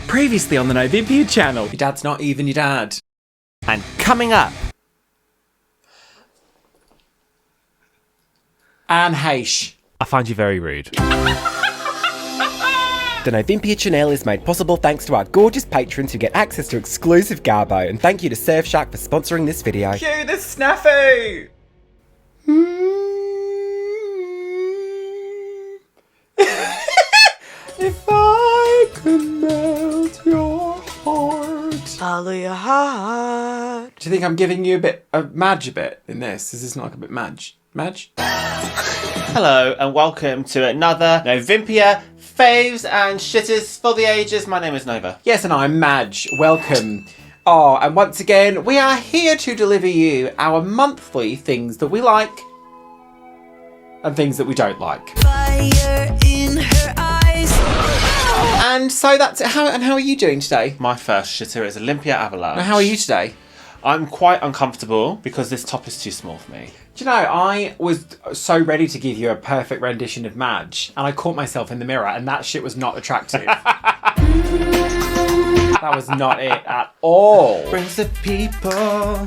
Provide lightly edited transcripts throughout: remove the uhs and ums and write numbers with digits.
Previously on the Novympia channel. Your dad's not even your dad. And coming up, Anne Heche. I find you very rude. The Novympia channel is made possible thanks to our gorgeous patrons who get access to exclusive Garbo, and thank you to Surfshark for sponsoring this video. Cue the snafu! If I could melt your heart. Follow your heart. Do you think I'm giving you a bit of Madge a bit in this? Is this not like a bit Madge? Madge? Hello and welcome to another Novympia Faves and Shitters for the Ages. My name is Nova. Yes, and I'm Madge. Welcome. Oh, and once again, we are here to deliver you our monthly things that we like and things that we don't like. Fire in her eyes. And so that's it. How are you doing today? My first shitter is Olympia Avalanche. Now, how are you today? I'm quite uncomfortable because this top is too small for me. Do you know, I was so ready to give you a perfect rendition of Madge, and I caught myself in the mirror, and that shit was not attractive. That was not it at all. Brings the people all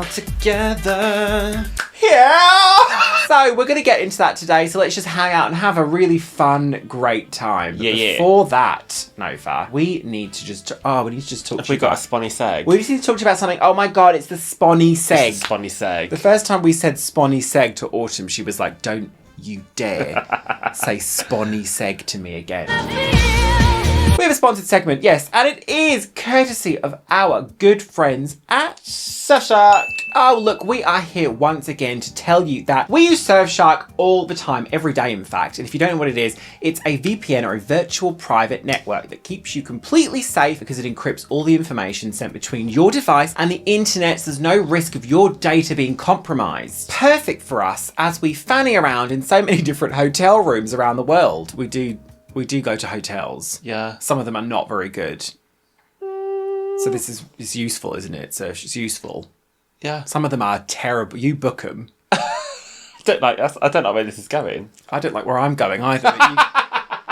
together. Yeah! So we're going to get into that today, so let's just hang out and have a really fun, great time. But before that, Nova, we need to just talk Have to we you got about... a sponny seg? We just need to talk to you about something. Oh my god, it's the Sponny Seg. Sponny seg. The first time we said Sponny Seg to Autumn, she was like, don't you dare say Sponny Seg to me again. We have a sponsored segment, yes, and it is courtesy of our good friends at Surfshark. Oh, look, we are here once again to tell you that we use Surfshark all the time, every day, in fact. And if you don't know what it is, it's a VPN or a virtual private network that keeps you completely safe because it encrypts all the information sent between your device and the internet, so there's no risk of your data being compromised. Perfect for us as we fanny around in so many different hotel rooms around the world. We do go to hotels. Yeah. Some of them are not very good. So this is useful, isn't it? So it's useful. Yeah. Some of them are terrible. You book them. I don't know where this is going. I don't like where I'm going either.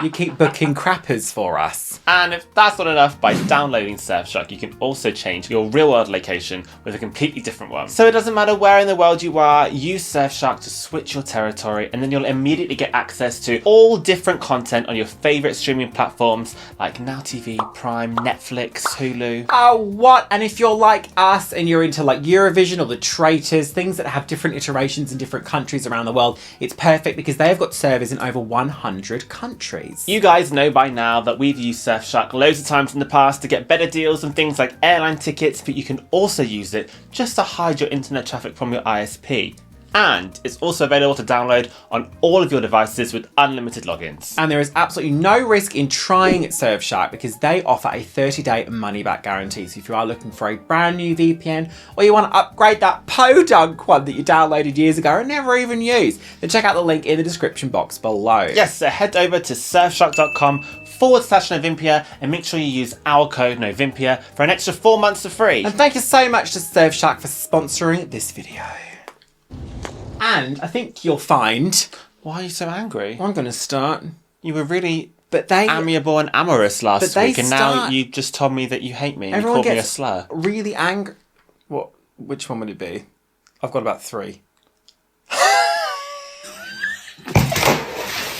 You keep booking crappers for us. And if that's not enough, by downloading Surfshark, you can also change your real-world location with a completely different one. So it doesn't matter where in the world you are, use Surfshark to switch your territory, and then you'll immediately get access to all different content on your favourite streaming platforms like Now TV, Prime, Netflix, Hulu. Oh, what? And if you're like us and you're into like Eurovision or The Traitors, things that have different iterations in different countries around the world, it's perfect because they have got servers in over 100 countries. You guys know by now that we've used Surfshark loads of times in the past to get better deals on things like airline tickets, but you can also use it just to hide your internet traffic from your ISP. And it's also available to download on all of your devices with unlimited logins. And there is absolutely no risk in trying Surfshark because they offer a 30-day money-back guarantee. So if you are looking for a brand new VPN or you want to upgrade that podunk one that you downloaded years ago and never even used, then check out the link in the description box below. Yes, so head over to surfshark.com/Novympia and make sure you use our code Novympia for an extra 4 months for free. And thank you so much to Surfshark for sponsoring this video. And I think you'll find... Why are you so angry? I'm going to start. You were really amiable and amorous last week, and now start... you just told me that you hate me and Everyone you called me a gets slur. really angry. What? Which one would it be? I've got about 3.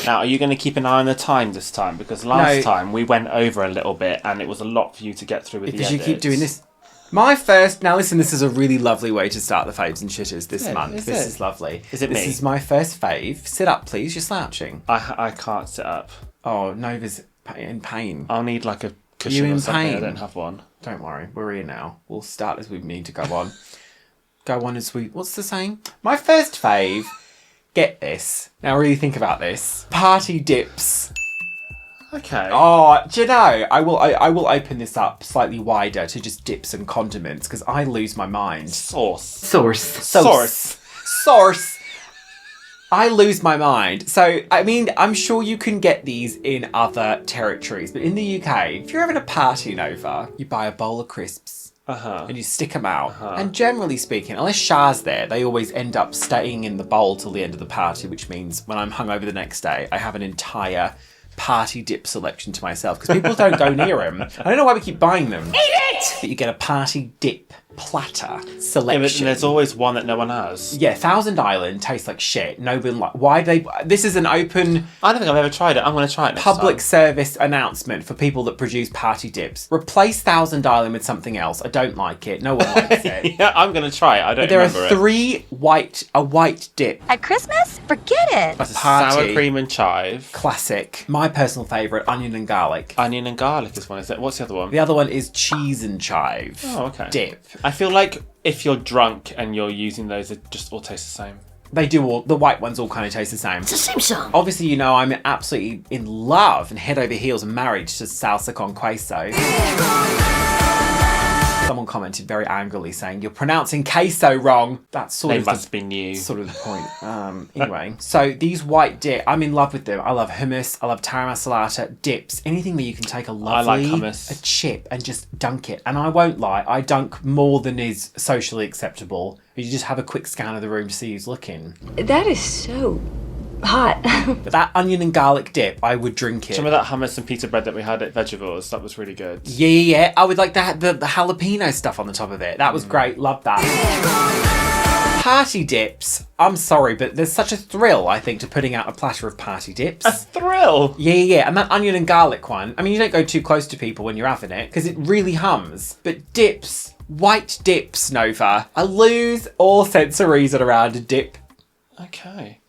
Now, are you going to keep an eye on the time this time? Because last time we went over a little bit and it was a lot for you to get through with the edits. Because you keep doing this. My first... Now listen, this is a really lovely way to start the Faves and Shitters this month. This is lovely. Is it me? This is my first fave. Sit up, please. You're slouching. I can't sit up. Oh, Nova's in pain. I'll need like a cushion You or in something. pain? I don't have one. Don't worry. We're here now. We'll start as we need to go on. Go on as we... What's the saying? My first fave... Get this. Now really think about this. Party dips. Okay. Oh, do you know, I will open this up slightly wider to just dips and condiments because I lose my mind. Sauce. I lose my mind. So, I mean, I'm sure you can get these in other territories, but in the UK, if you're having a party, Nova, you buy a bowl of crisps. And you stick them out. And generally speaking, unless Char's there, they always end up staying in the bowl till the end of the party, which means when I'm hungover the next day, I have an entire party dip selection to myself because people don't go near them. I don't know why we keep buying them. Eat it! But you get a party dip platter selection. Yeah, but there's always one that no one has. Yeah, Thousand Island tastes like shit. Nobody like. Why they? This is an open. I don't think I've ever tried it. I'm going to try it next Public time. service announcement for people that produce party dips. Replace Thousand Island with something else. I don't like it. No one likes it. Yeah, I'm going to try it. I don't There remember are it. three a white dip. At Christmas? Forget it. That's party. sour cream and chive. Classic. My personal favourite, onion and garlic. Onion and garlic is one, is it? What's the other one? The other one is cheese and chive. Oh, okay. Dip. I feel like if you're drunk and you're using those, it just all tastes the same. They do all, the white ones all kind of taste the same. It's the same song. Obviously, you know, I'm absolutely in love and head over heels married to salsa con queso. Someone commented very angrily saying, "You're pronouncing queso wrong." That's sort They of must be new. sort of the point. Anyway, so these white dip, I'm in love with them. I love hummus. I love tara masalata, dips, anything where you can take a lovely hummus. a chip and just dunk it. And I won't lie, I dunk more than is socially acceptable. You just have a quick scan of the room to see who's looking. That is so hot. But that onion and garlic dip, I would drink it. Remember that hummus and pita bread that we had at Vegetables? That was really good. Yeah. I would like that the jalapeno stuff on the top of it. That was great. Love that. Party dips. I'm sorry, but there's such a thrill, I think, to putting out a platter of party dips. A thrill! Yeah. And that onion and garlic one, I mean, you don't go too close to people when you're having it, because it really hums. But dips, white dips, Nova. I lose all sense of reason around a dip. Okay.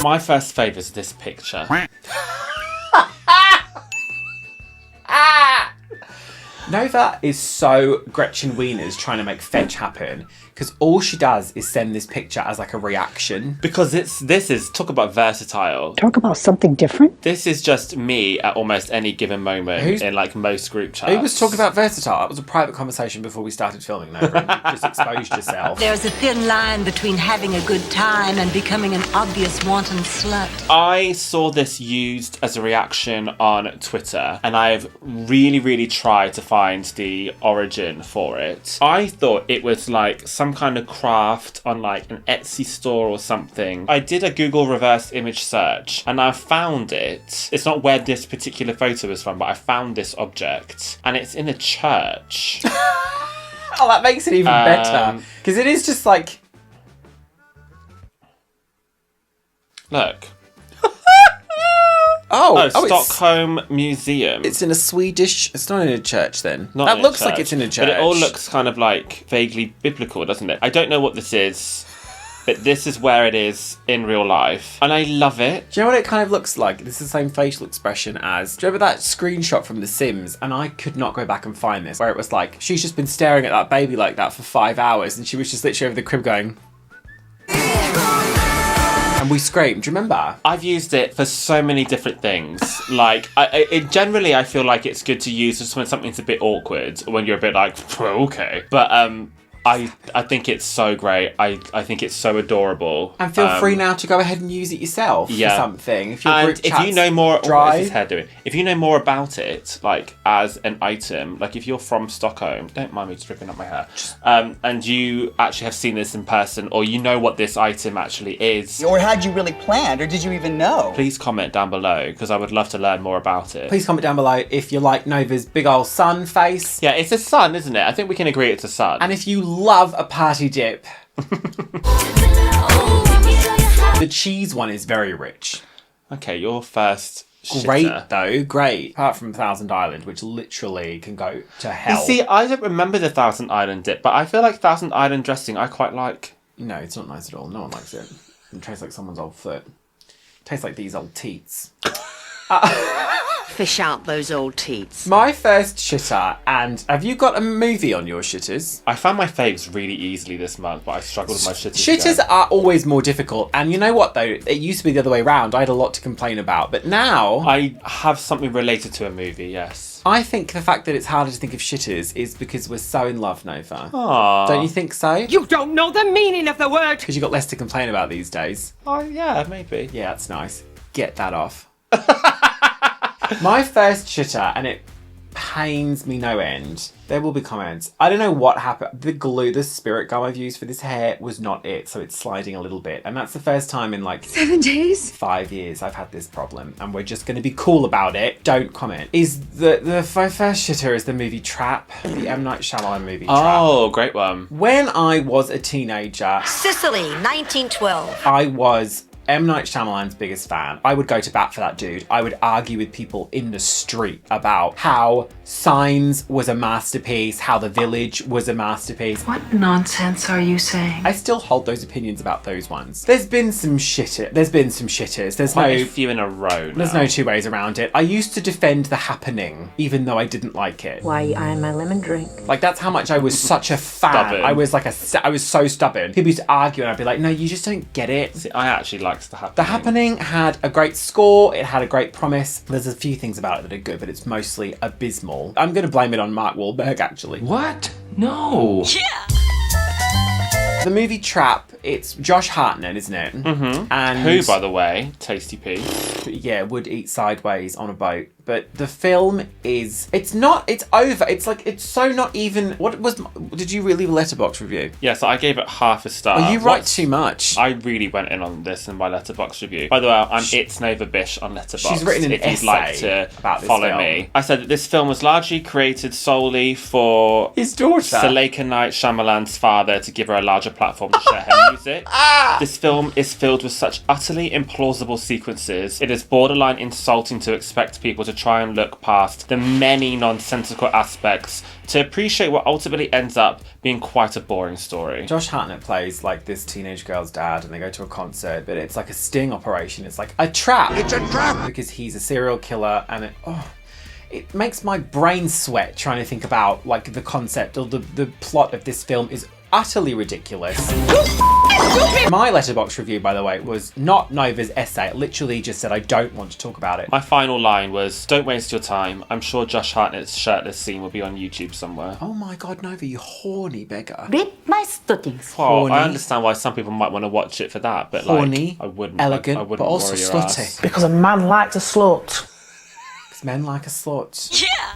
My first favourite is this picture. Nova is so Gretchen Wieners trying to make fetch happen because all she does is send this picture as like a reaction. Because this is, talk about versatile. Talk about something different. This is just me at almost any given moment in like most group chats. Who was talking about versatile? It was a private conversation before we started filming, Nova, and you just exposed yourself. There's a thin line between having a good time and becoming an obvious wanton slut. I saw this used as a reaction on Twitter, and I've really tried to find the origin for it. I thought it was like some kind of craft on like an Etsy store or something. I did a Google reverse image search and I found it. It's not where this particular photo is from, but I found this object and it's in a church. Oh, that makes it even better. Because it is just like... Look. Oh, Stockholm Museum. It's in a Swedish... It's not in a church then. Not that in a looks like church, it's in a church. But it all looks kind of like vaguely biblical, doesn't it? I don't know what this is, but this is where it is in real life. And I love it. Do you know what it kind of looks like? This is the same facial expression as... Do you remember that screenshot from The Sims? And I could not go back and find this. Where it was like, she's just been staring at that baby like that for 5 hours. And she was just literally over the crib going... And we screamed. Do you remember? I've used it for so many different things. Like, generally I feel like it's good to use just when something's a bit awkward, when you're a bit like, okay. But I think it's so great. I think it's so adorable. And feel free now to go ahead and use it yourself for something. If your group if you know more, what is dry, his hair doing? If you know more about it, like as an item, like if you're from Stockholm, don't mind me just ripping up my hair, and you actually have seen this in person, or you know what this item actually is, Or had you really planned, or did you even know? please comment down below because I would love to learn more about it. please comment down below if you like Nova's big old sun face. Yeah, it's a sun, isn't it? I think we can agree it's a sun. And if you love a party dip, the cheese one is very rich. Okay, your first shitter. Great though, great. Apart from Thousand Island, which literally can go to You hell. see, I don't remember the Thousand Island dip, but I feel like Thousand Island dressing I quite like. No, it's not nice at all. No one likes it. It tastes like someone's old foot. It tastes like these old teats. Fish out those old teats. My first shitter, and have you got a movie on your shitters? I found my faves really easily this month, but I struggled with my shitters. Shitters again. are always more difficult, and you know what though? It used to be the other way around. I had a lot to complain about, but now I have something related to a movie, yes. I think the fact that it's harder to think of shitters is because we're so in love, Nova. Aww. Don't you think so? You don't know the meaning of the word. Because you've got less to complain about these days. Oh, yeah, maybe. Yeah, that's nice. Get that off. My first shitter, and it pains me no end. There will be comments. I don't know what happened. The spirit gum I've used for this hair was not it, so it's sliding a little bit. And that's the first time in like 7 days? 5 years I've had this problem, and we're just going to be cool about it. Don't comment. Is the first shitter is the movie Trap, the M. Night Shyamalan movie Trap. Oh, great one. When I was a teenager, Sicily, 1912. I was M. Night Shyamalan's biggest fan. I would go to bat for that dude. I would argue with people in the street about how Signs was a masterpiece, how The Village was a masterpiece. What nonsense are you saying? I still hold those opinions about those ones. There's been some shitters. There's Quite a few in a row now. There's no two ways around it. I used to defend The Happening, even though I didn't like it. Why are you eyeing my lemon drink? Like, that's how much I was such a fan. Stubborn. I was so stubborn. People used to argue, and I'd be like, no, you just don't get it. See, I actually liked The Happening. The Happening had a great score, it had a great promise. There's a few things about it that are good, but it's mostly abysmal. I'm going to blame it on Mark Wahlberg, actually. What? No. The movie Trap, it's Josh Hartnett, isn't it? Mm-hmm. And who, by the way, tasty piece. Yeah, would eat sideways on a boat. But the film is, it's over. It's like, it's so not even, did you really Letterboxd review? Yeah, so I gave it half a star. Oh, you write too much. I really went in on this in my Letterboxd review. By the way, I'm It's Nova Bish on Letterboxd. She's written an if you'd like to about this follow film. me. I said that this film was largely created solely for his daughter, Suleika Night Shyamalan's father, to give her a larger platform to share her music. This film is filled with such utterly implausible sequences. It is borderline insulting to expect people to try and look past the many nonsensical aspects to appreciate what ultimately ends up being quite a boring story. Josh Hartnett plays like this teenage girl's dad, and they go to a concert, but it's like a sting operation. It's like a trap. It's a trap! Because he's a serial killer, and it makes my brain sweat trying to think about like the concept or the plot of this film is utterly ridiculous. My Letterboxd review, by the way, was not Nova's essay. It literally just said, I don't want to talk about it. My final line was, don't waste your time. I'm sure Josh Hartnett's shirtless scene will be on YouTube somewhere. Oh my God, Nova, you horny beggar. Read my stuttings. Well, Horny. I understand why some people might want to watch it for that, but Horny, like, I wouldn't. elegant, I wouldn't but also worry your slutty. ass. Because a man likes a slut. Because men like a slut. Yeah!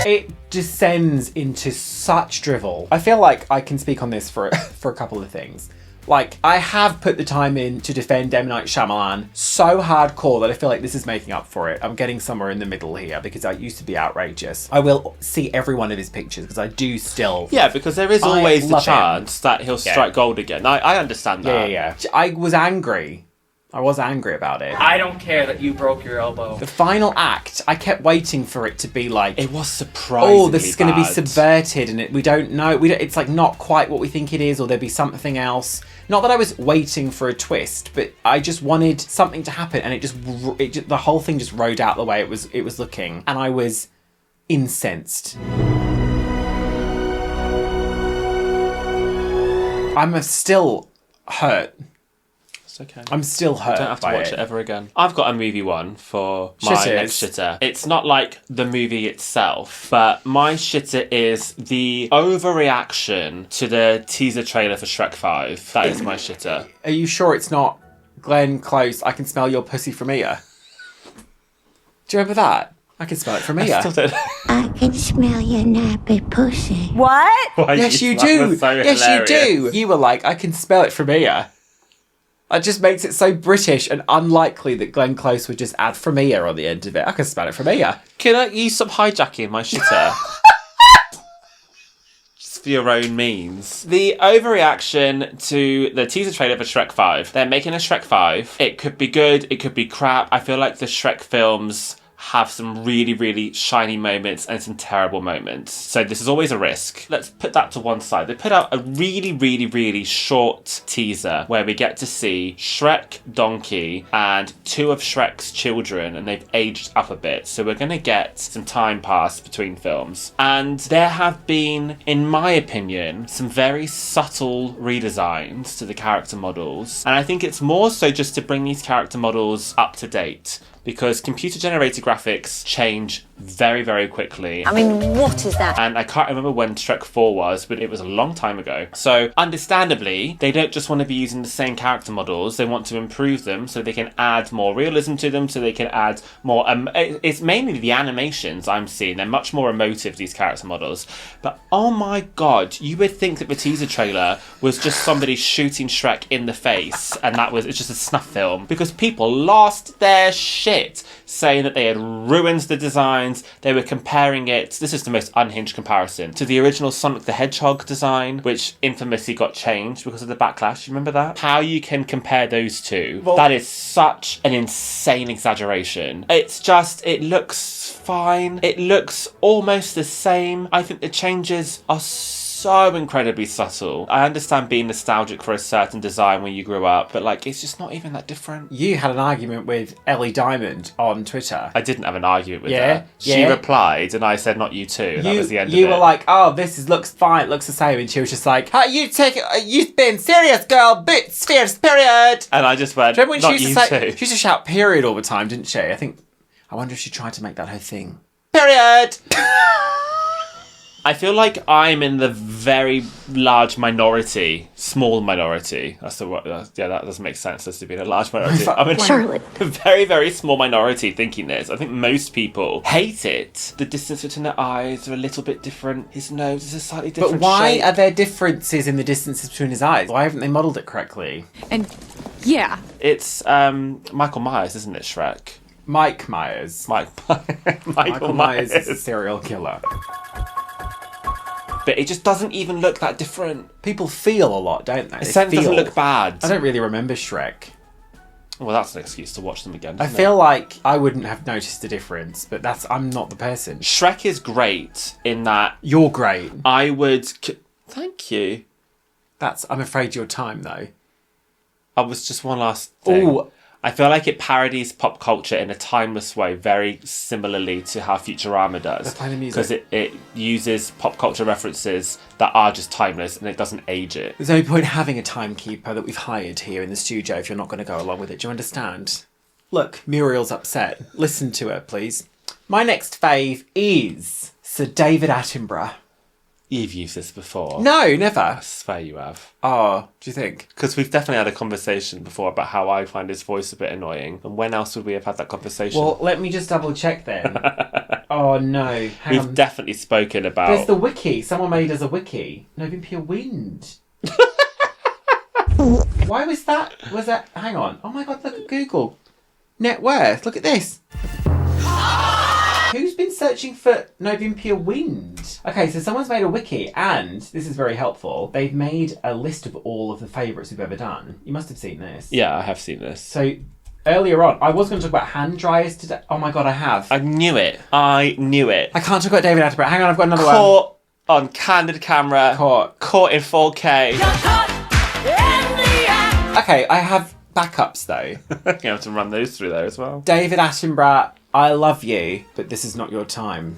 It descends into such drivel. I feel like I can speak on this for a couple of things. Like, I have put the time in to defend M. Night Shyamalan so hardcore that I feel like this is making up for it. I'm getting somewhere in the middle here because I used to be outrageous. I will see every one of his pictures because I do still... Yeah, because there is always the chance that he'll strike gold again. I understand that. Yeah. I was angry. I was angry about it. I don't care that you broke your elbow. The final act, I kept waiting for it to be like... It was surprisingly oh, this is going to be bad. subverted, and we don't know. It's like not quite what we think it is, or there'll be something else. Not that I was waiting for a twist, but I just wanted something to happen, and the whole thing just rode out the way it was looking, and I was incensed. I'm still hurt. It's okay. I'm still hurt. I don't have to by watch it ever again. I've got a movie one for my Shitters. next shitter. It's not like the movie itself, but my shitter is the overreaction to the teaser trailer for Shrek 5. That is my shitter. Are you sure it's not Glenn Close, I can smell your pussy from here? Do you remember that? I can smell it from here. I still don't know. I can smell your nappy pussy. What? Why Yes, you that do. was so Yes, hilarious. you do. You were like, I can smell it from here. It just makes it so British and unlikely that Glenn Close would just add from here on the end of it. I can smell it from here. Can you stop hijacking my shitter? Just for your own means. The overreaction to the teaser trailer for Shrek 5. They're making a Shrek 5. It could be good, it could be crap. I feel like the Shrek films have some really, really shiny moments and some terrible moments. So this is always a risk. Let's put that to one side. They put out a really, really, really short teaser where we get to see Shrek, Donkey, and 2 of Shrek's children, and they've aged up a bit. So we're going to get some time pass between films. And there have been, in my opinion, some very subtle redesigns to the character models. And I think it's more so just to bring these character models up to date, because computer-generated graphics change very, very quickly. I mean, what is that? And I can't remember when Shrek 4 was, but it was a long time ago. So, understandably, they don't just want to be using the same character models, they want to improve them so they can add more realism to them, so they can add more... it's mainly the animations I'm seeing. They're much more emotive, these character models. But, oh my god, you would think that the teaser trailer was just somebody shooting Shrek in the face, and it's just a snuff film. Because people lost their shit saying that they had ruined the designs. They were comparing it, this is the most unhinged comparison, to the original Sonic the Hedgehog design, which infamously got changed because of the backlash. You remember that? How you can compare those two, that is such an insane exaggeration. It's just, it looks fine. It looks almost the same. I think the changes are so incredibly subtle. I understand being nostalgic for a certain design when you grew up, but like, it's just not even that different. You had an argument with Ellie Diamond on Twitter. I didn't have an argument with her. She replied and I said, not you too. That was the end of it. You were like, oh, this looks fine, it looks the same. And she was just like, oh, you've been serious, girl, boots, fierce, period. And I just went, do you remember when not you too. She used to shout period all the time, didn't she? I wonder if she tried to make that her thing. Period! I feel like I'm in the very large minority, small minority. That's the word. Yeah, that doesn't make sense as to being a large minority. I'm in Charlotte. a very, very small minority thinking this. I think most people hate it. The distance between their eyes are a little bit different. His nose is a slightly different But why shape. are there differences in the distances between his eyes? Why haven't they modelled it correctly? And yeah. It's Michael Myers, isn't it, Shrek? Mike Myers. Michael Myers is a serial killer. But it just doesn't even look that different. People feel a lot, don't they? It doesn't look bad. I don't really remember Shrek. Well, that's an excuse to watch them again. I feel like I wouldn't have noticed the difference, but I'm not the person. Shrek is great in that... You're great. I would... Thank you. I'm afraid your time, though. I was just one last thing. Ooh. I feel like it parodies pop culture in a timeless way, very similarly to how Futurama does. Let's play the music. Because it uses pop culture references that are just timeless and it doesn't age it. There's no point having a timekeeper that we've hired here in the studio if you're not going to go along with it. Do you understand? Look, Muriel's upset. Listen to her, please. My next fave is Sir David Attenborough. You've used this before. No, never. I swear you have. Oh, do you think? Because we've definitely had a conversation before about how I find his voice a bit annoying. And when else would we have had that conversation? Well, let me just double check then. Oh no, hang on. We've definitely spoken about... There's the wiki. Someone made us a wiki. Novympia Wind. Why was that? Hang on. Oh my god, look at Google. Net worth. Look at this. Who's been searching for Novympia Wind? Okay, so someone's made a wiki, and this is very helpful. They've made a list of all of the favourites we've ever done. You must have seen this. Yeah, I have seen this. So earlier on, I was going to talk about hand dryers today. Oh my god, I have. I knew it. I can't talk about David Attenborough. Hang on, I've got another one. Caught on candid camera. Caught in 4K. Okay, I have backups though. You have to run those through there as well. David Attenborough, I love you, but this is not your time.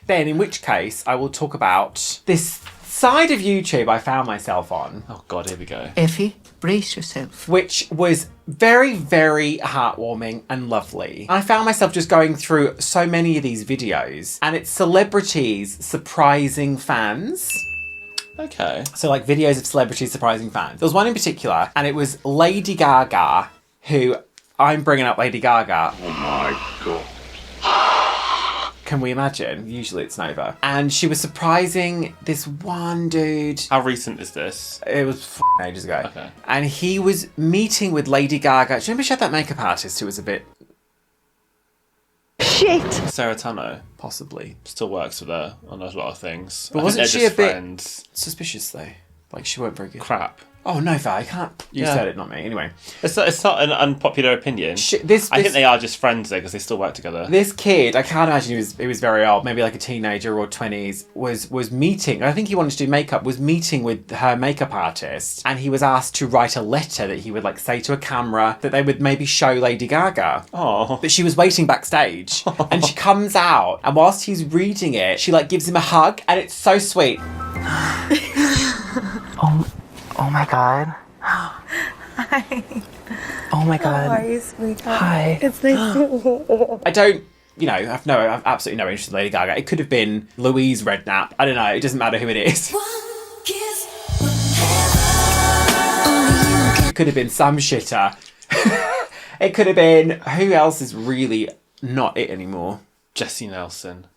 Then, in which case, I will talk about this side of YouTube I found myself on. Oh god, here we go. Effie, brace yourself. Which was very, very heartwarming and lovely. I found myself just going through so many of these videos, and it's celebrities surprising fans. Okay. So like videos of celebrities surprising fans. There was one in particular, and it was Lady Gaga, who... I'm bringing up Lady Gaga. Oh my god. Can we imagine? Usually it's Nova. And she was surprising this one dude. How recent is this? It was ages ago. Okay. And he was meeting with Lady Gaga. Do you remember she had that makeup artist who was a bit... Shit! Sarah Tanno. Possibly. Still works with her on a lot of things. But wasn't she a bit friends. suspicious though? Like she weren't very good. Crap. Oh, Nova, I can't... You said it, not me. Anyway. It's not an unpopular opinion. I think they are just friends though, because they still work together. This kid, I can't imagine he was very old, maybe like a teenager or 20s, was meeting, I think he wanted to do makeup, was meeting with her makeup artist, and he was asked to write a letter that he would like say to a camera that they would maybe show Lady Gaga. Oh. But she was waiting backstage, and she comes out, and whilst he's reading it, she like gives him a hug, and it's so sweet. Oh my god. Hi. Oh my god. How are you, sweetheart? Hi. It's nice to meet you. I don't you know, I've absolutely no interest in Lady Gaga. It could have been Louise Redknapp. I don't know. It doesn't matter who it is. It could have been some shitter. It could have been, who else is really not it anymore? Jessie Nelson.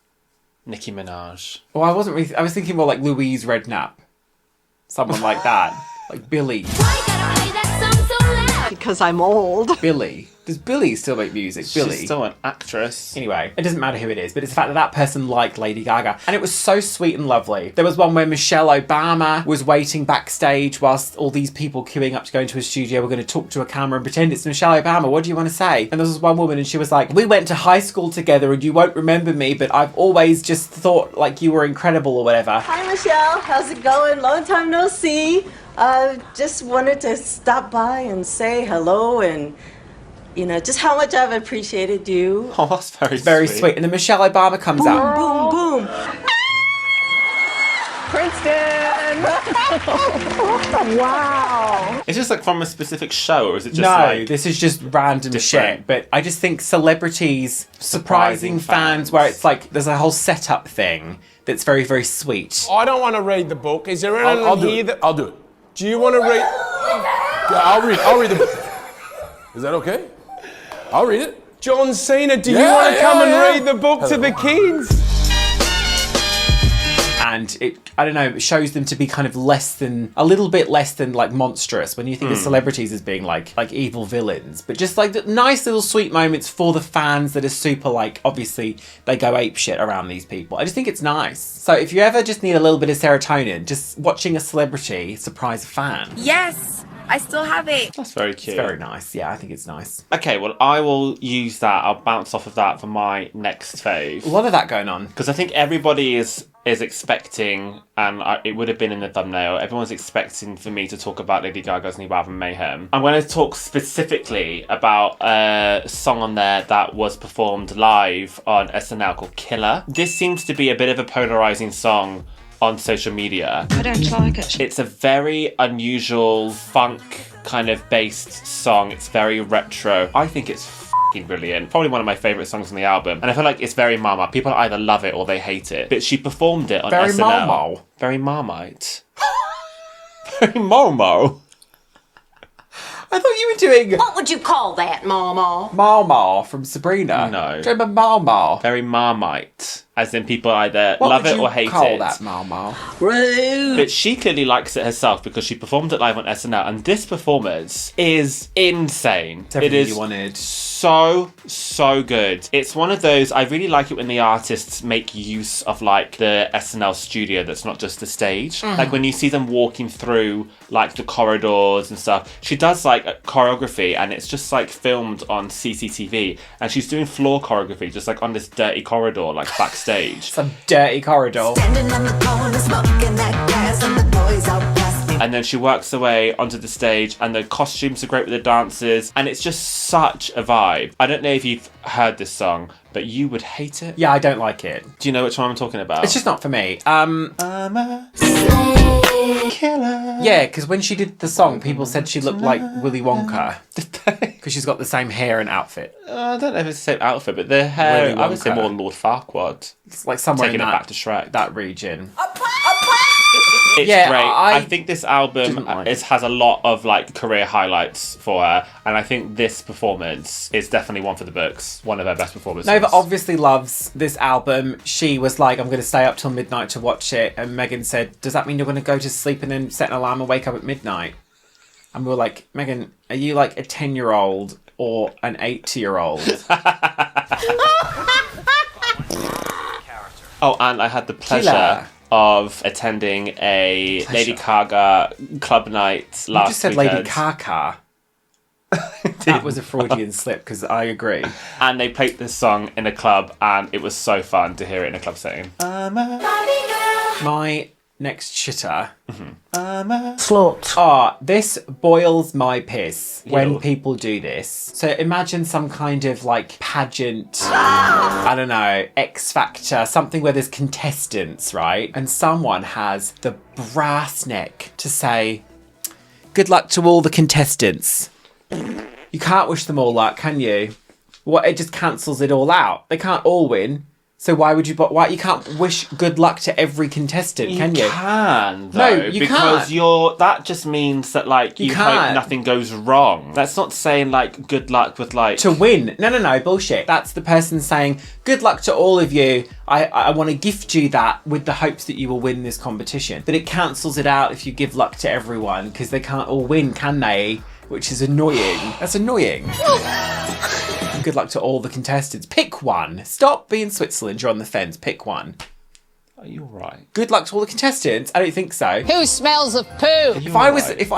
Nicki Minaj. Well, I was thinking more like Louise Redknapp. Someone like that. Like Billy. Because I'm old. Billy. Does Billy still make music? Billy. She's still an actress. Anyway, it doesn't matter who it is, but it's the fact that that person liked Lady Gaga. And it was so sweet and lovely. There was one where Michelle Obama was waiting backstage whilst all these people queuing up to go into a studio were going to talk to a camera and pretend it's Michelle Obama. What do you want to say? And there was one woman and she was like, we went to high school together and you won't remember me, but I've always just thought like you were incredible or whatever. Hi, Michelle. How's it going? Long time no see. Just wanted to stop by and say hello and, you know, just how much I've appreciated you. Oh, that's very sweet. And then Michelle Obama comes out. Boom, boom. Princeton! Wow. Is this like from a specific show or is it just No, this is just random shit. But I just think celebrities surprising fans where it's like there's a whole setup thing that's very, very sweet. I don't want to read the book. Is there anyone here that... I'll do it. Do you want to read... Yeah, I'll read the book. Is that okay? I'll read it. John Cena, do you want to come and read the book to the kids? And it, I don't know, it shows them to be kind of a little bit less than like monstrous when you think of celebrities as being like evil villains, but just like the nice little sweet moments for the fans that are super like, obviously they go apeshit around these people. I just think it's nice. So if you ever just need a little bit of serotonin, just watching a celebrity surprise a fan. Yes, I still have it. That's very cute. It's very nice. Yeah, I think it's nice. Okay, well, I will use that. I'll bounce off of that for my next fave. A lot of that going on. Because I think everybody is expecting, and it would have been in the thumbnail, everyone's expecting for me to talk about Lady Gaga's new album, Mayhem. I'm going to talk specifically about a song on there that was performed live on SNL called Killer. This seems to be a bit of a polarising song on social media. I don't like it. It's a very unusual funk kind of based song. It's very retro. I think it's f***ing brilliant. Probably one of my favourite songs on the album. And I feel like it's very Mama. People either love it or they hate it. But she performed it on very SNL. Marmo. Very Marmite. Very Marmo. I thought you were doing... What would you call that, Mama? Marmar from Sabrina. No. Do you remember Marmar? Very Marmite. As in people either love it or hate it. What would you call that, Marmar? Rude. But she clearly likes it herself because she performed it live on SNL. And this performance is insane. It's everything it is you wanted. So good. It's one of those, I really like it when the artists make use of like the SNL studio that's not just the stage. Like when you see them walking through like the corridors and stuff. She does like choreography and it's just like filmed on CCTV and she's doing floor choreography just like on this dirty corridor like backstage. Some dirty corridor. And then she works her way onto the stage and the costumes are great with the dancers and it's just such a vibe. I don't know if you've heard this song, but you would hate it. Yeah, I don't like it. Do you know which one I'm talking about? It's just not for me. I'm a killer. Yeah, because when she did the song, people said she looked like Willy Wonka. Because she's got the same hair and outfit. I don't know if it's the same outfit, but the hair, Willy I would say Wonka. more Lord Farquaad. It's like somewhere Taking in it back to Shrek. that region. It's Yeah, great. I I think this album didn't like it. has a lot of like career highlights for her, and I think this performance is definitely one for the books. One of her best performances. Nova obviously loves this album. She was like, I'm going to stay up till midnight to watch it. And Megan said, does that mean you're going to go to sleep and then set an alarm and wake up at midnight? And we were like, Megan, are you like a 10-year-old or an 80-year-old? Oh, and I had the pleasure Killer. of attending a Lady Gaga club night last weekend. You just said Lady Gaga. That was a Freudian slip, because I agree. And they played this song in a club, and it was so fun to hear it in a club setting. My next shitter. Slut. Ah, this boils my piss when Ew. people do this. So imagine some kind of like pageant, I don't know, X Factor, something where there's contestants, right? And someone has the brass neck to say, good luck to all the contestants. You can't wish them all luck, can you? What, it just cancels it all out. They can't all win. So why would you? Why you can't wish good luck to every contestant? Can you? You can, though, No, you because can't. that just means that like you hope can't. nothing goes wrong. That's not saying like good luck with like To win. No, bullshit. That's the person saying, good luck to all of you. I want to gift you that with the hopes that you will win this competition. But it cancels it out if you give luck to everyone because they can't all win, can they? Which is annoying. That's annoying. Good luck to all the contestants. Pick one. Stop being Switzerland. You're on the fence. Pick one. Are you right? Good luck to all the contestants. I don't think so. Who smells of poo? If I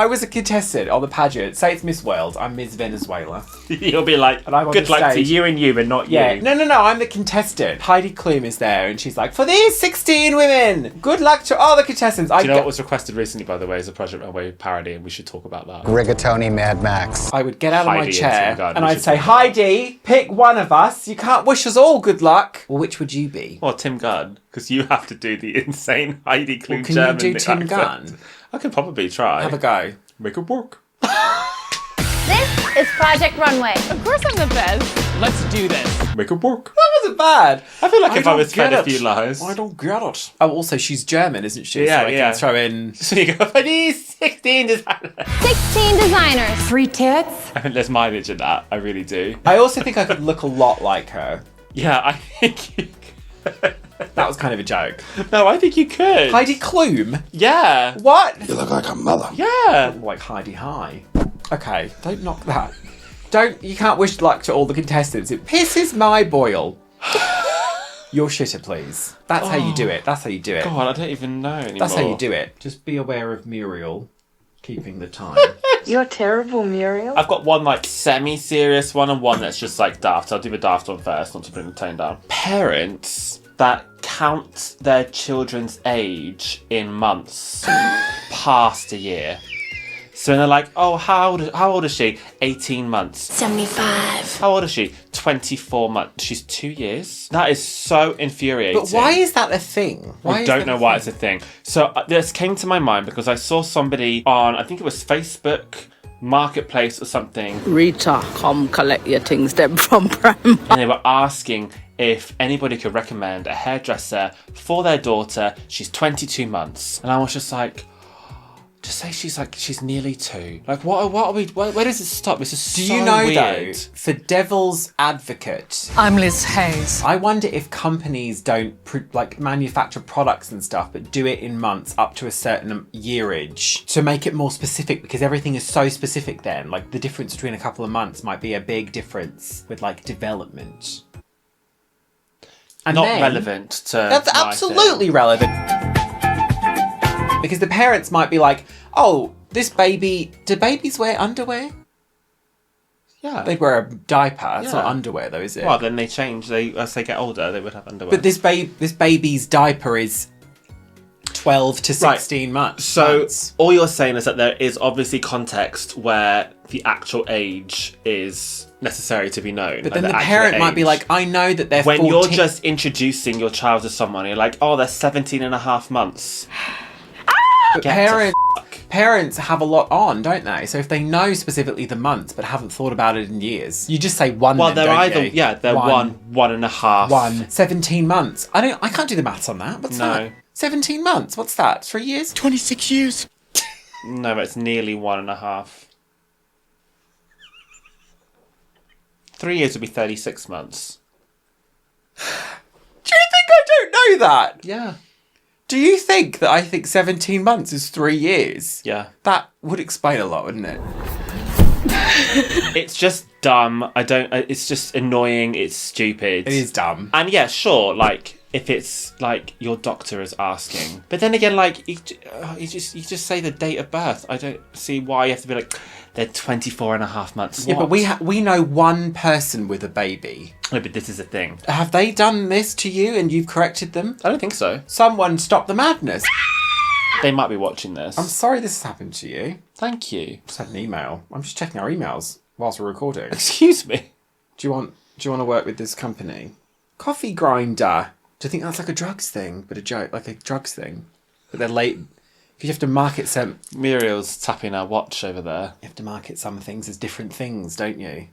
was a contestant on the pageant, say it's Miss World, I'm Miss Venezuela. You'll be like, And I'm on good the luck to stage. you and you, but not Yeah. you. No, I'm the contestant. Heidi Klum is there and she's like, for these 16 women, good luck to all the contestants. Do you know what was requested recently, by the way, as a Project Runway parody, and we should talk about that. Rigatoni Mad Max. I would get out of my Heidi and chair Tim Gunn, and we I'd should say, talk about Heidi, pick one of us. You can't wish us all good luck. Well, which would you be? Well, Tim Gunn, because you have to do the insane Heidi Klum Well, can German you do Tim accent. Gunn? I could probably try. Have a go. Make it work. This is Project Runway. Of course I'm the best. Let's do this. Make it work. That wasn't bad. I feel like if I don't was fed get a few it. lies. I don't get it. Oh, also, she's German, isn't she? Yeah, so I yeah. can throw in... So you go, for these 16 designers. 16 designers. 3 tits. I think there's mileage in that. I really do. I also think I could look a lot like her. Yeah, I think you could. That was kind of a joke. No, I think you could. Heidi Klum? Yeah. What? You look like a mother. Yeah. Like Heidi High. Okay, don't knock that. You can't wish luck to all the contestants. It pisses my boil. Your shitter, please. That's how you do it. That's how you do it. God, I don't even know anymore. That's how you do it. Just be aware of Muriel keeping the time. You're terrible, Muriel. I've got one like semi-serious one and one that's just like daft. I'll do the daft one first, not to bring the tone down. Parents that count their children's age in months past a year. So they're like, oh, how old is she? 18 months. 75. How old is she? 24 months. She's 2 years. That is so infuriating. But why is that a thing? I don't know why it's a thing. So this came to my mind because I saw somebody on, I think it was Facebook Marketplace or something. Rita, come collect your things them from Prime. And they were asking if anybody could recommend a hairdresser for their daughter. She's 22 months. And I was just like, just say she's nearly 2. Like, what are we, where does it stop? This is so Do you know, weird. though, for devil's advocate, I'm Liz Hayes. I wonder if companies don't manufacture products and stuff, but do it in months up to a certain yearage to make it more specific, because everything is so specific then. Like, the difference between a couple of months might be a big difference with, like, development. And Not then, relevant to That's my absolutely thing. relevant. Because the parents might be like, oh, this baby, do babies wear underwear? Yeah. They'd wear a diaper. It's not Yeah. underwear though, is it? Well, then they change. As they get older, they would have underwear. But this baby's diaper is 12 to 16 months. So all you're saying is that there is obviously context where the actual age is necessary to be known. But like then the accurate parent might be age. like, I know that they're when 14. you're just introducing your child to someone, you're like, oh, they're 17 and a half months. But parents have a lot on, don't they? So if they know specifically the months but haven't thought about it in years, you just say one. Well, then, they're don't either you? they're one and a half. 17 months. I can't do the maths on that. What's that? 17 months. What's that? 3 years? 26 years. No, but it's nearly 1.5. 3 years would be 36 months. Do you think I don't know that? Yeah. Do you think that I think 17 months is 3 years? Yeah. That would explain a lot, wouldn't it? It's just dumb. It's just annoying. It's stupid. It is dumb. And yeah, sure, like, if it's like your doctor is asking. But then again, like, you just say the date of birth. I don't see why you have to be like, they're 24 and a half months. Yeah, but we know one person with a baby. No, but this is a thing. Have they done this to you and you've corrected them? I don't think so. Someone stop the madness. They might be watching this. I'm sorry this has happened to you. Thank you. Just had an email. I'm just checking our emails whilst we're recording. Excuse me. Do you want to work with this company? Coffee grinder. Do you think that's like a drugs thing, but a joke, like a drugs thing? But they're late. Because you have to market some. Muriel's tapping her watch over there. You have to market some things as different things, don't you?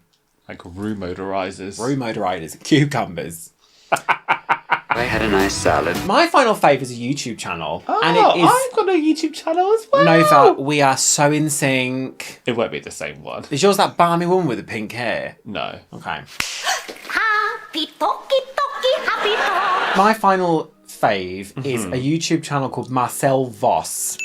Like room motorizers. Room motorizers. Cucumbers. I had a nice salad. My final fave is a YouTube channel. Oh, and it is... I've got a YouTube channel as well. Nova, we are so in sync. It won't be the same one. Is yours that balmy woman with the pink hair? No. Okay. Happy talkie, happy talk. My final fave is a YouTube channel called Marcel Voss.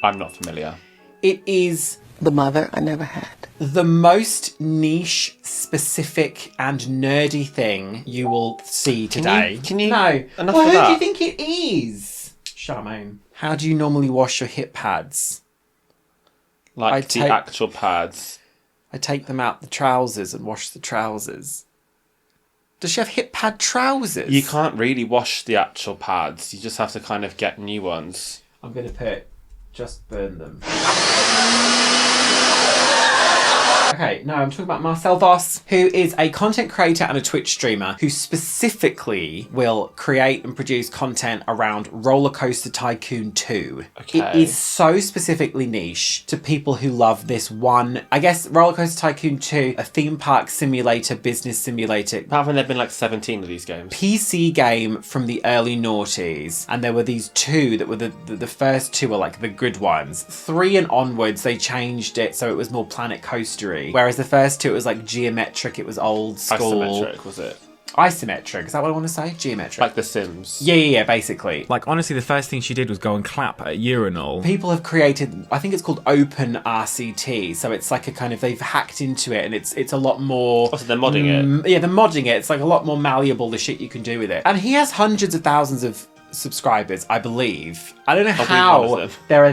I'm not familiar. It is The mother I never had. the most niche, specific, and nerdy thing you will see today. Can you No. enough Well, of who do you that? think it is? Charmaine. How do you normally wash your hip pads? Like the actual pads. I take them out the trousers and wash the trousers. Does she have hip pad trousers? You can't really wash the actual pads. You just have to kind of get new ones. I'm going to put just burn them. Okay, no, I'm talking about Marcel Voss, who is a content creator and a Twitch streamer who specifically will create and produce content around RollerCoaster Tycoon 2. Okay. It is so specifically niche to people who love this one. I guess RollerCoaster Tycoon 2, a theme park simulator, business simulator. Haven't there been like 17 of these games? PC game from the early noughties, and there were these two that were the first two were like the good ones. 3 and onwards they changed it so it was more planet coastery, whereas the first two it was like geometric, it was old school. Isometric, was it? Isometric, is that what I want to say? Geometric. Like The Sims. Yeah, basically. Like, honestly, the first thing she did was go and clap at a urinal. People have created, I think it's called Open RCT, so it's like a kind of, they've hacked into it and it's a lot more... Oh, so they're modding it? Yeah, they're modding it. It's like a lot more malleable, the shit you can do with it. And he has hundreds of thousands of subscribers, I believe. I don't know how there are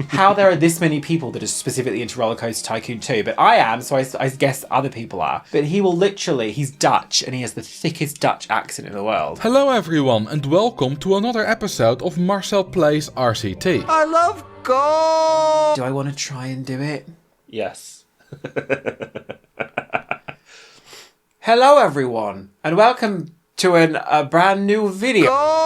how there are this many people that are specifically into RollerCoaster Tycoon 2, but I am, so I guess other people are. But he will literally, he's Dutch, and he has the thickest Dutch accent in the world. Hello everyone, and welcome to another episode of Marcel Plays RCT. I love gold. Do I want to try and do it? Yes. Hello everyone, and welcome to a brand new video.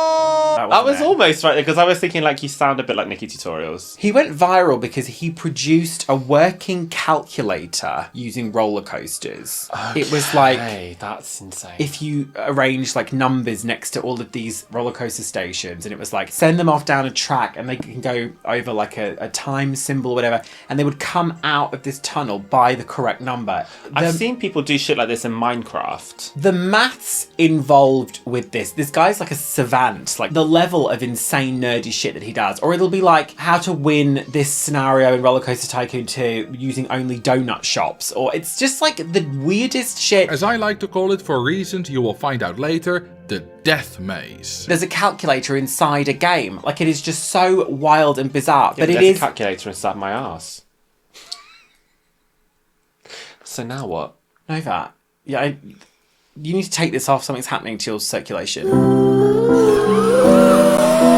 I was almost right there because I was thinking like you sound a bit like Nikki Tutorials. He went viral because he produced a working calculator using roller coasters. Okay, it was like, that's insane. If you arrange like numbers next to all of these roller coaster stations, and it was like send them off down a track and they can go over like a time symbol or whatever, and they would come out of this tunnel by the correct number. I've seen people do shit like this in Minecraft. The maths involved with this guy's like a savant, like the level of insane nerdy shit that he does. Or it'll be like how to win this scenario in RollerCoaster Tycoon 2 using only donut shops, or it's just like the weirdest shit. As I like to call it for reasons you will find out later, the death maze. There's a calculator inside a game. Like, it is just so wild and bizarre. Yeah, but it there's is a calculator inside my ass. So now what? Nova, yeah, you need to take this off. Something's happening to your circulation.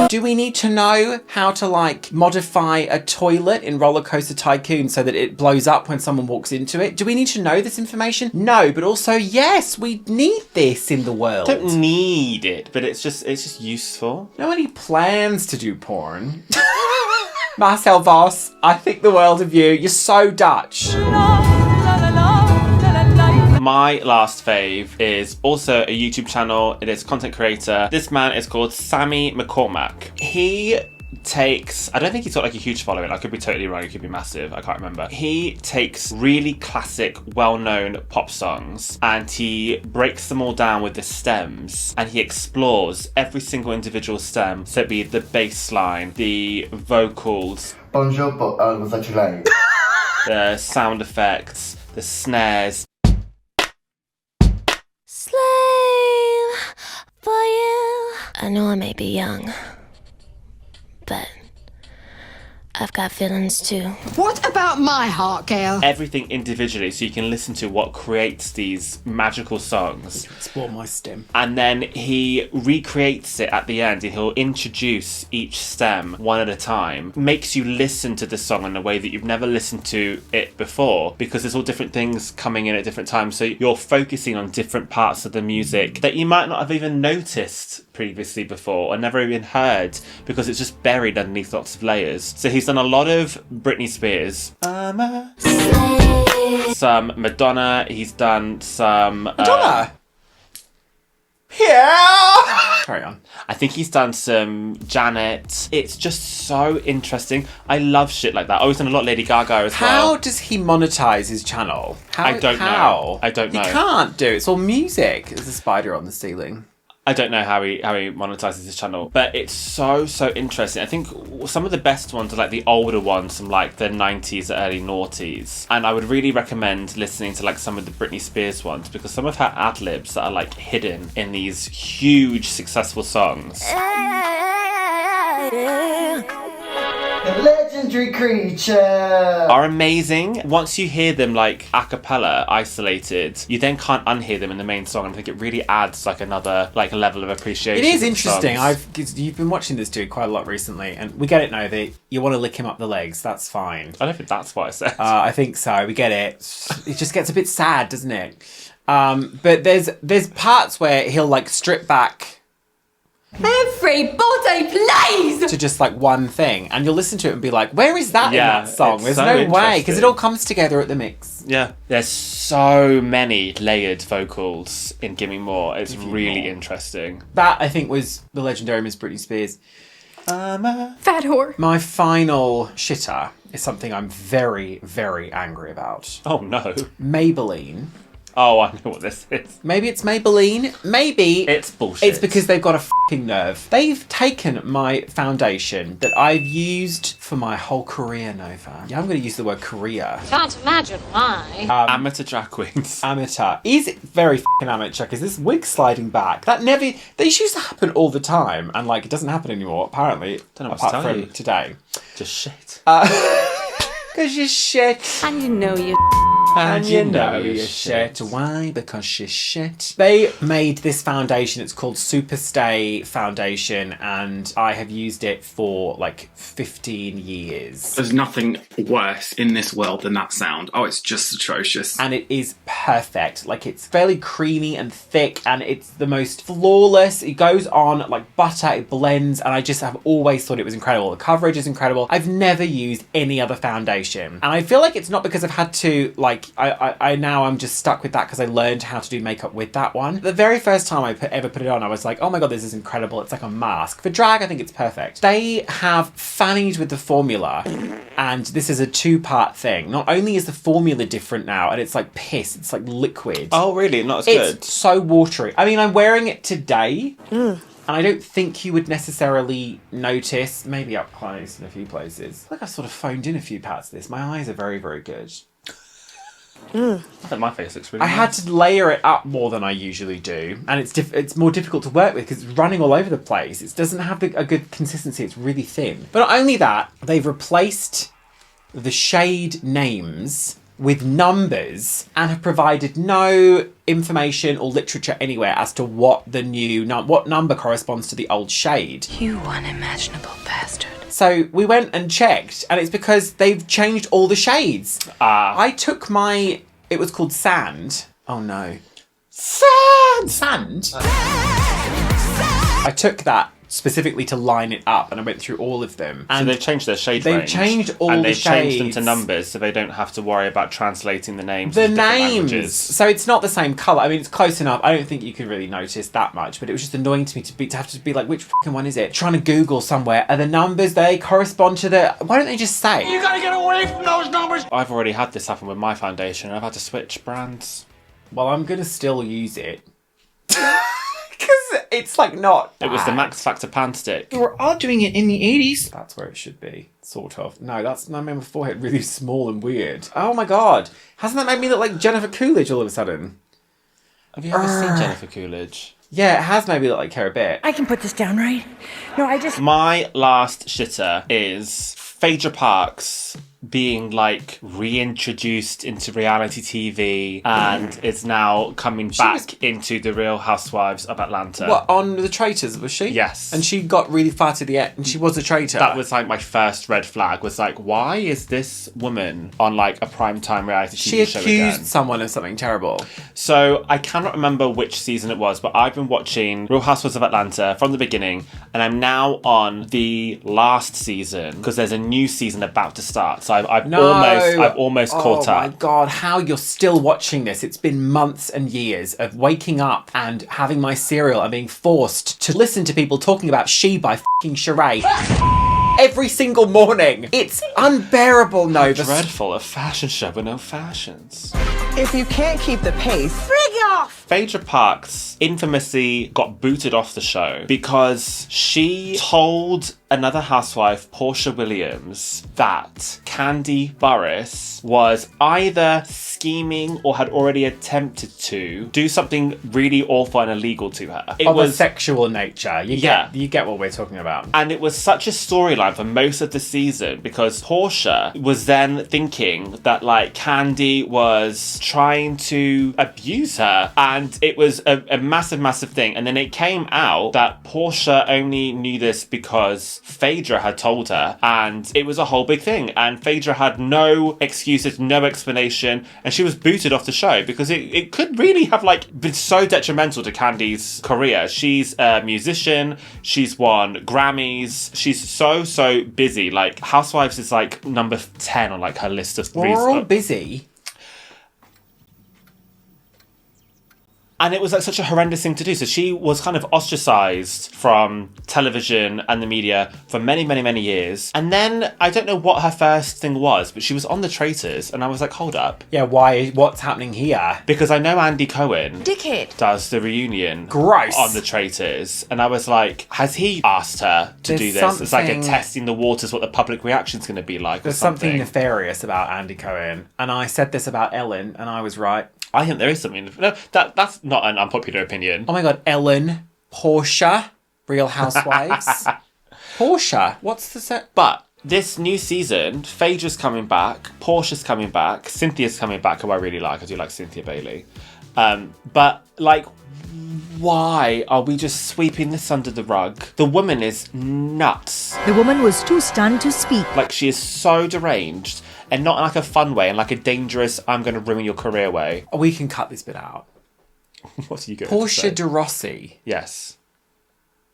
Do we need to know how to like modify a toilet in RollerCoaster Tycoon so that it blows up when someone walks into it? Do we need to know this information? No, but also yes, we need this in the world. Don't need it, but it's just useful. No any plans to do porn. Marcel Voss, I think the world of you. You're so Dutch. My last fave is also a YouTube channel. It is a content creator. This man is called Sammy McCormack. He takes, I don't think he's got like a huge following. I could be totally wrong. It could be massive. I can't remember. He takes really classic, well-known pop songs and he breaks them all down with the stems and he explores every single individual stem. So it'd be the bass line, the vocals, the sound effects, the snares. Slave for you. I know I may be young, but I've got feelings too. What about my heart, Gail? Everything individually so you can listen to what creates these magical songs. Explore my stem. And then he recreates it at the end and he'll introduce each stem one at a time. Makes you listen to the song in a way that you've never listened to it before because there's all different things coming in at different times. So you're focusing on different parts of the music that you might not have even noticed previously before or never even heard because it's just buried underneath lots of layers. So he's done a lot of Britney Spears. I'm a slave some Madonna. He's done some... Madonna? Yeah! Carry on. I think he's done some Janet. It's just so interesting. I love shit like that. Oh, he's done a lot of Lady Gaga as well. How does he monetize his channel? I don't know. I don't know. He can't do it. It's all music. There's a spider on the ceiling. I don't know how he monetizes his channel, but it's so interesting. I think some of the best ones are like the older ones from like the 90s, early noughties. And I would really recommend listening to like some of the Britney Spears ones because some of her ad-libs that are like hidden in these huge successful songs. A legendary creature are amazing. Once you hear them like a cappella, isolated, you then can't unhear them in the main song. And I think it really adds like another like level of appreciation. It is interesting. You've been watching this dude quite a lot recently, and we get it now that you want to lick him up the legs. That's fine. I don't think that's what I said. I think so. We get it. It just gets a bit sad, doesn't it? But there's parts where he'll like strip back. Everybody, please! To just like one thing, and you'll listen to it and be like, where is that in that song? There's so no way, because it all comes together at the mix. Yeah. There's so many layered vocals in Gimme More. It's really interesting. That, I think, was the legendary Miss Britney Spears. I'm a fat whore. My final shitter is something I'm very, very angry about. Oh no. Maybelline. Oh, I know what this is. Maybe it's Maybelline. Maybe it's bullshit. It's because they've got a f***ing nerve. They've taken my foundation that I've used for my whole career, Nova. Yeah, I'm going to use the word career. Can't imagine why. Amateur drag queens. Amateur. Is it very f***ing amateur? Because this wig sliding back, these used to happen all the time, and like it doesn't happen anymore, apparently. Don't know what to tell you. Today. Just shit. Because you're shit. And you know you. And you know you're shit. Why? Because you're shit. They made this foundation. It's called Superstay Foundation, and I have used it for like 15 years. There's nothing worse in this world than that sound. Oh, it's just atrocious. And it is perfect. Like, it's fairly creamy and thick, and it's the most flawless. It goes on like butter. It blends, and I just have always thought it was incredible. The coverage is incredible. I've never used any other foundation, and I feel like it's not because I've had to like I'm just stuck with that because I learned how to do makeup with that one. The very first time I ever put it on, I was like, oh my god, this is incredible. It's like a mask. For drag, I think it's perfect. They have fannied with the formula, and this is a 2-part thing. Not only is the formula different now, and it's like piss, it's like liquid. Oh really? Not as good? It's so watery. I mean, I'm wearing it today. And I don't think you would necessarily notice, maybe up close in a few places. I feel like I've sort of phoned in a few parts of this. My eyes are very, very good. I think my face looks really I nice. had to layer it up more than I usually do, and it's more difficult to work with because it's running all over the place. It doesn't have a good consistency. It's really thin. But not only that, they've replaced the shade names with numbers and have provided no information or literature anywhere as to what the new what number corresponds to the old shade. You unimaginable bastard. So we went and checked, and it's because they've changed all the shades. I took it was called Sand. Oh no. Sand? I took that specifically to line it up, and I went through all of them. And so they've changed their shade range. They've changed all the shades. And they've changed them to numbers, so they don't have to worry about translating the names. The into different names. languages. So it's not the same colour. I mean, it's close enough. I don't think you could really notice that much, but it was just annoying to me to have to be like, which fucking one is it? Trying to Google somewhere, and the numbers, they correspond to the... Why don't they just say? You gotta get away from those numbers! I've already had this happen with my foundation. I've had to switch brands. Well, I'm going to still use it. Because it's like not bad. It was the Max Factor pan stick. We were all doing it in the 80s. That's where it should be, sort of. No, that's made my forehead really small and weird. Oh my god. Hasn't that made me look like Jennifer Coolidge all of a sudden? Have you ever seen Jennifer Coolidge? Yeah, it has made me look like her a bit. I can put this down, right? No, I just... My last shitter is Phaedra Parks being like reintroduced into reality TV and is now coming back into the Real Housewives of Atlanta. What, on The Traitors, was she? Yes. And she got really far to the end, and she was a traitor. That was like my first red flag, was like, why is this woman on like a primetime reality TV show again? She accused someone of something terrible. So I cannot remember which season it was, but I've been watching Real Housewives of Atlanta from the beginning, and I'm now on the last season because there's a new season about to start. So I've almost caught up. Oh my God, how you're still watching this. It's been months and years of waking up and having my cereal and being forced to listen to people talking about She by f***ing Shrek. Every single morning. It's unbearable, Nova. Dreadful, a fashion show with no fashions. If you can't keep the pace, Frig off! Phaedra Parks infamously got booted off the show because she told another housewife, Portia Williams, that Candy Burris was either scheming or had already attempted to do something really awful and illegal to her. It of was a sexual nature. You get what we're talking about. And it was such a storyline for most of the season because Portia was then thinking that like Candy was trying to abuse her, and it was a massive thing. And then it came out that Portia only knew this because Phaedra had told her, and it was a whole big thing. And Phaedra had no excuses, no explanation, and she was booted off the show because it could really have like been so detrimental to Candy's career. She's a musician, she's won Grammys, she's so busy. Like Housewives is like number 10 on like her list of We're all busy. And it was like such a horrendous thing to do. So she was kind of ostracized from television and the media for many years. And then I don't know what her first thing was, but she was on The Traitors, and I was like, hold up. Yeah, why? What's happening here? Because I know Andy Cohen Dickhead does the reunion Gross. on The Traitors. And I was like, has he asked her to do this? It's like a testing the waters, what the public reaction's going to be like. There's something nefarious about Andy Cohen. And I said this about Ellen, and I was right. I think there is something. No, that's not an unpopular opinion. Oh my God, Ellen, Portia, Real Housewives. Portia, what's the set? But this new season, Phaedra's coming back, Portia's coming back, Cynthia's coming back, who I really like. I do like Cynthia Bailey. But like, why are we just sweeping this under the rug? The woman is nuts. The woman was too stunned to speak. Like, she is so deranged. And not in like a fun way, in like a dangerous, I'm going to ruin your career way. We can cut this bit out. What are you going Portia to say? de Rossi. Yes.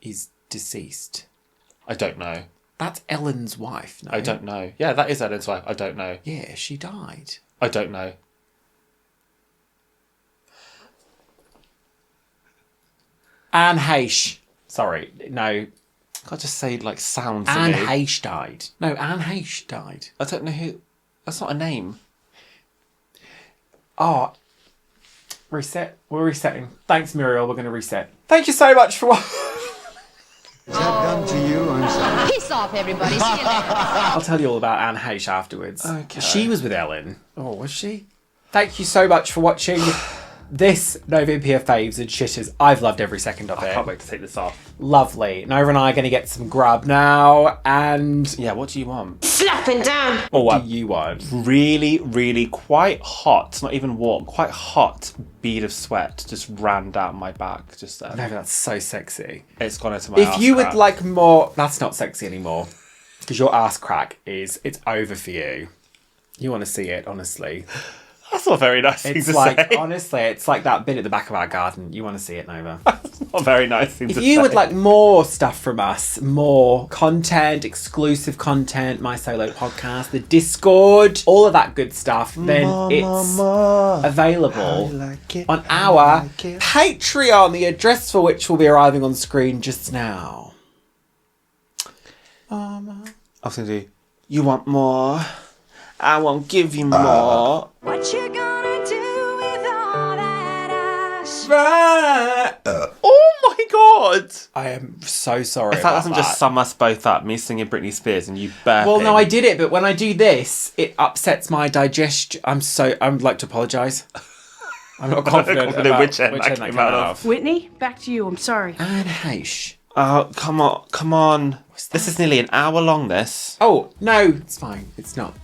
Is deceased. I don't know. That's Ellen's wife, no? I don't know. Yeah, that is Ellen's wife. I don't know. Yeah, she died. I don't know. Anne Heche. Sorry, no. Can't just say like sounds. Anne Heche died. No, Anne Heche died. I don't know who. That's not a name. Oh, reset. We're resetting. Thanks, Muriel. We're going to reset. Thank you so much for watching. Done to you, I'm sorry. Peace off, everybody. See you later. I'll tell you all about Anne Heche afterwards. Okay. She was with Ellen. Oh, was she? Thank you so much for watching this Novympia Faves and Shitters. I've loved every second of it. I can't wait to take this off. Lovely. Nova and I are going to get some grub now, and... Yeah, what do you want? Slapping down. What do you want? Really quite hot, not even warm, quite hot bead of sweat just ran down my back just then. No, that's so sexy. It's gone into my If ass you crack. would like more... That's not sexy anymore. Because your ass crack it's over for you. You want to see it, honestly. That's not a very nice thing to say. Honestly, it's like that bit at the back of our garden. You want to see it, Nova. That's not a very nice thing to say. If you would like more stuff from us, more content, exclusive content, my solo podcast, the Discord, all of that good stuff, then it's available on our Patreon, the address for which will be arriving on screen just now. I was going to do, you want more? I won't give you more. What you gonna do with all that ass? Oh my God! I am so sorry. If that doesn't just sum us both up, me singing Britney Spears and you burping. Well, no, I did it, but when I do this, it upsets my digestion. I'd like to apologise. I'm not confident about which end that came out of. Whitney, back to you. I'm sorry. Anne Heche. Oh, come on. This is nearly an hour long, this. Oh, no, it's fine. It's not.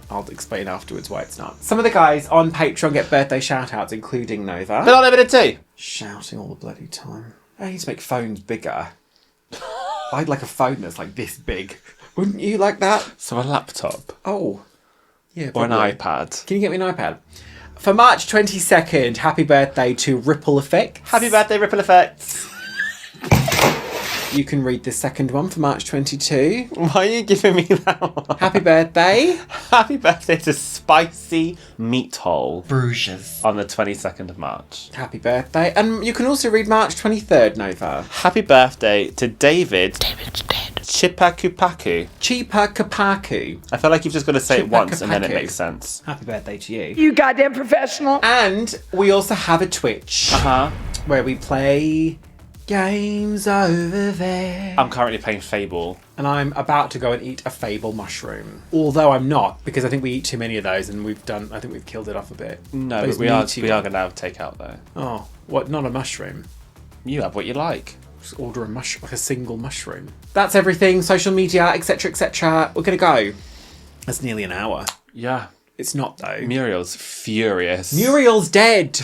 I'll explain afterwards why it's not. Some of the guys on Patreon get birthday shout-outs, including Nova. But not limited to. Shouting all the bloody time. I need to make phones bigger. I'd like a phone that's like this big. Wouldn't you like that? So a laptop. Oh. Yeah, or probably. an iPad. Can you get me an iPad? For March 22nd, happy birthday to Ripple Effect. Happy birthday, Ripple Effects. You can read the second one for March 22. Why are you giving me that one? Happy birthday. Happy birthday to Spicy Meat Hole. Bruges. On the 22nd of March. Happy birthday. And you can also read March 23rd, Nova. Happy birthday to David. David's dead. Chipakupaku. Chipakupaku. I feel like you've just got to say it once and then it makes sense. Happy birthday to you. You goddamn professional. And we also have a Twitch. Where we play games over there. I'm currently playing Fable. And I'm about to go and eat a Fable mushroom. Although I'm not, because I think we eat too many of those and I think we've killed it off a bit. No, Those but we are meaty going ones. to have takeout though. Oh, what? Not a mushroom. You have what you like. Just order a mushroom, like a single mushroom. That's everything. Social media, etc., etc. We're gonna go. That's nearly an hour. Yeah. It's not though. Muriel's furious. Muriel's dead.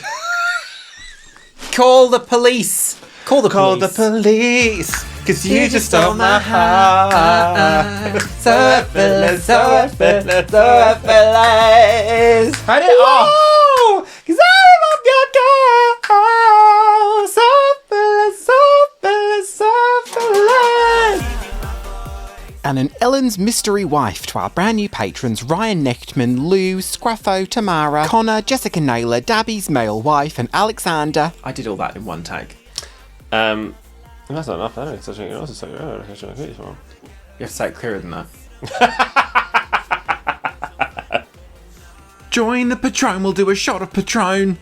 Call the police. Call the police. Cause you just stole my heart. Syphilis, syphilis, syphilis. Turn it off. Cause I'm on your girl. Syphilis, syphilis, syphilis. And an Ellen's mystery wife to our brand new patrons Ryan Nechtman, Lou, Scruffo, Tamara, Connor, Jessica Naylor, Dabby's male wife, and Alexander. I did all that in one tag. That's not enough. I don't think you also say you have to say it clearer than that. Join the Patron, we'll do a shot of Patron.